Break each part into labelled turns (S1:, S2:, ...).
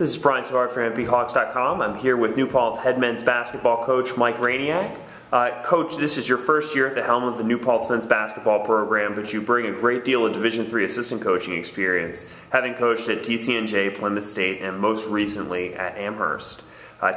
S1: This is Brian Savard from MPHawks.com. I'm here with New Paltz head men's basketball coach Mike Rainiak. Coach, this is your first year at the helm of the New Paltz men's basketball program, but you bring a great deal of Division III assistant coaching experience, having coached at TCNJ, Plymouth State, and most recently at Amherst.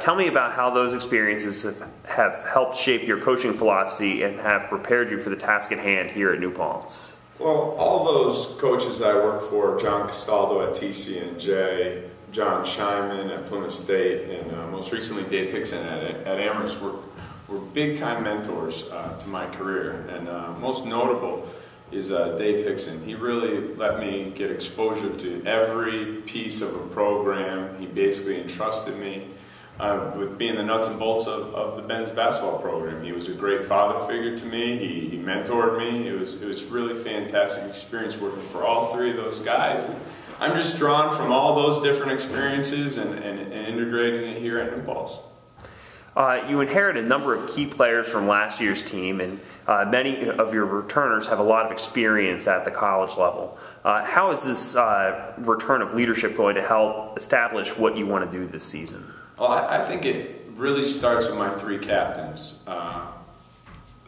S1: Tell me about how those experiences have helped shape your coaching philosophy and have prepared you for the task at hand here at New Paltz.
S2: Well, all those coaches I worked for, John Castaldo at TCNJ, John Scheinman at Plymouth State, and most recently Dave Hickson at Amherst were big-time mentors to my career. And most notable is Dave Hickson. He really let me get exposure to every piece of a program. He basically entrusted me with being the nuts and bolts of the men's basketball program. He was a great father figure to me. He mentored me. It was really fantastic experience working for all three of those guys. I'm just drawn from all those different experiences and integrating it here at New Paltz.
S1: You inherit a number of key players from last year's team, and many of your returners have a lot of experience at the college level. How is this return of leadership going to help establish what you want to do this season?
S2: Well, I think it really starts with my three captains.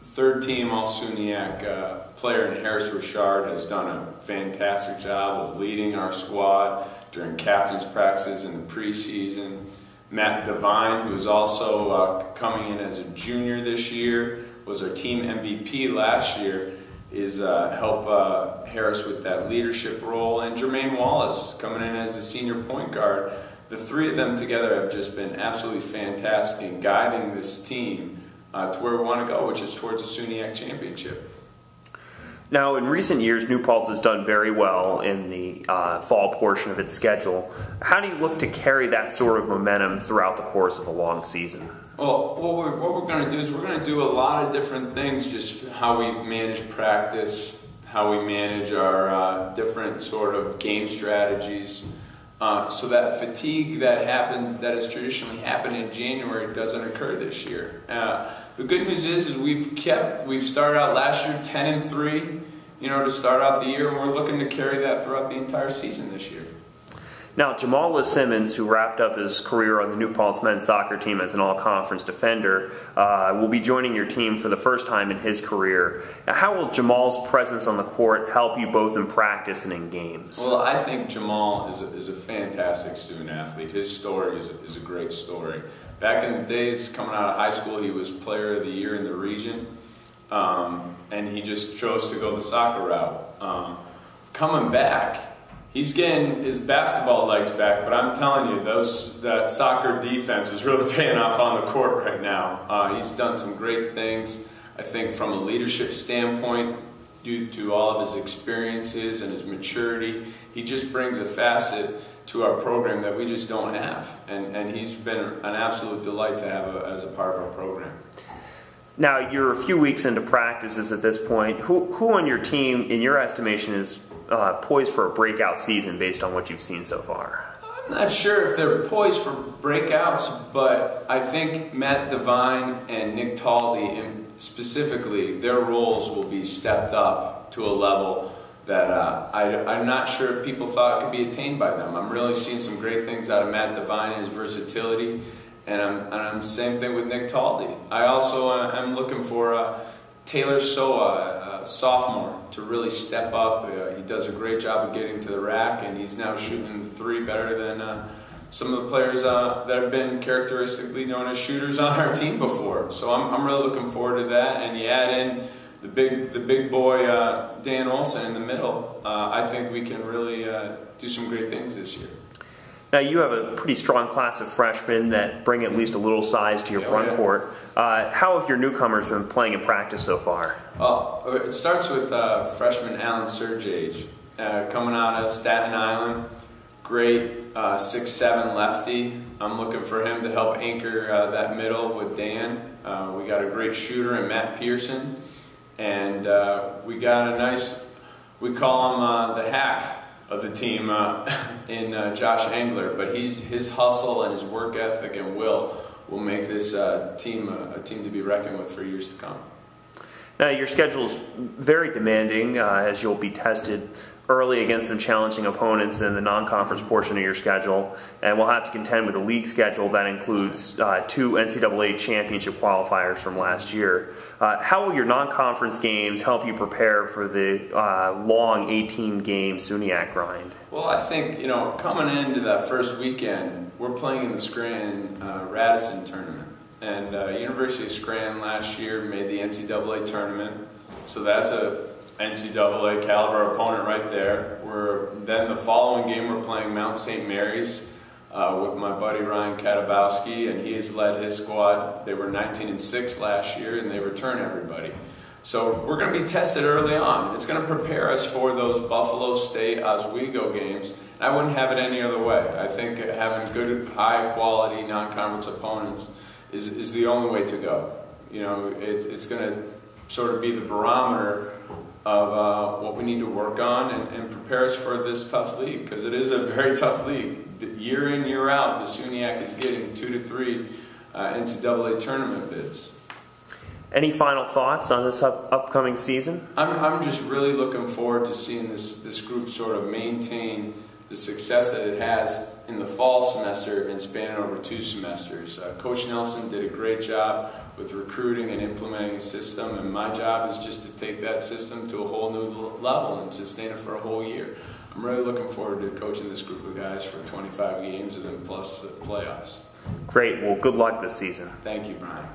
S2: Third team All-SUNYAC player in Harris Richard has done a fantastic job of leading our squad during captain's practices in the preseason. Matt Devine, who is also coming in as a junior this year, was our team MVP last year, is help Harris with that leadership role. And Jermaine Wallace coming in as a senior point guard. The three of them together have just been absolutely fantastic in guiding this team to where we want to go, which is towards the SUNYAC championship.
S1: Now, in recent years, New Paltz has done very well in the fall portion of its schedule. How do you look to carry that sort of momentum throughout the course of a long season?
S2: Well, what we're going to do is we're going to do a lot of different things, just how we manage practice, how we manage our different sort of game strategies, so that fatigue that has traditionally happened in January doesn't occur this year. The good news is we've started out last year 10-3, to start out the year, and we're looking to carry that throughout the entire season this year.
S1: Now, Jamal Simmons, who wrapped up his career on the New Paltz men's soccer team as an all-conference defender, will be joining your team for the first time in his career. Now, how will Jamal's presence on the court help you both in practice and in games?
S2: Well, I think Jamal is a fantastic student athlete. His story is a great story. Back in the days, coming out of high school, he was player of the year in the region, and he just chose to go the soccer route. Coming back, he's getting his basketball legs back, but I'm telling you, that soccer defense is really paying off on the court right now. He's done some great things, I think, from a leadership standpoint, due to all of his experiences and his maturity. He just brings a facet to our program that we just don't have, and he's been an absolute delight to have as a part of our program.
S1: Now, you're a few weeks into practices at this point. Who on your team, in your estimation, is poised for a breakout season based on what you've seen so far?
S2: I'm not sure if they're poised for breakouts, but I think Matt Devine and Nick Taldy, specifically, their roles will be stepped up to a level that I'm not sure if people thought could be attained by them. I'm really seeing some great things out of Matt Devine and his versatility, and I'm same thing with Nick Taldy. I also am looking for Taylor Soa, sophomore, to really step up. He does a great job of getting to the rack, and he's now shooting the three better than some of the players that have been characteristically known as shooters on our team before. So I'm really looking forward to that. And you add in the big boy Dan Olsen in the middle. I think we can really do some great things this year.
S1: Now, you have a pretty strong class of freshmen that bring at least a little size to your front court. How have your newcomers been playing in practice so far?
S2: Well, it starts with freshman Alan Sergage, coming out of Staten Island. Great 6'7" lefty. I'm looking for him to help anchor that middle with Dan. We got a great shooter in Matt Pearson. And we got a nice, we call him the hack of the team in Josh Engler, but his hustle and his work ethic and will make this team a team to be reckoned with for years to come.
S1: Now, your schedule is very demanding as you'll be tested early against some challenging opponents in the non-conference portion of your schedule, and we'll have to contend with a league schedule that includes 2 NCAA championship qualifiers from last year. How will your non-conference games help you prepare for the long 18-game SUNYAC grind?
S2: Well, I think, coming into that first weekend, we're playing in the Scranton Radisson tournament. And University of Scranton last year made the NCAA tournament, so that's a NCAA caliber opponent right there. Then the following game we're playing Mount St. Mary's with my buddy Ryan Katabowski, and he has led his squad. They were 19-6 last year, and they return everybody. So we're going to be tested early on. It's going to prepare us for those Buffalo State Oswego games. And I wouldn't have it any other way. I think having good, high-quality non-conference opponents is the only way to go. It's going to sort of be the barometer of what we need to work on and prepare us for this tough league, because it is a very tough league. Year in, year out, the SUNYAC is getting 2 to 3 NCAA tournament bids.
S1: Any final thoughts on this upcoming season?
S2: I'm just really looking forward to seeing this group sort of maintain the success that it has in the fall semester and span over 2 semesters. Coach Nelson did a great job with recruiting and implementing a system, and my job is just to take that system to a whole new level and sustain it for a whole year. I'm really looking forward to coaching this group of guys for 25 games and then plus the playoffs.
S1: Great. Well, good luck this season.
S2: Thank you, Brian.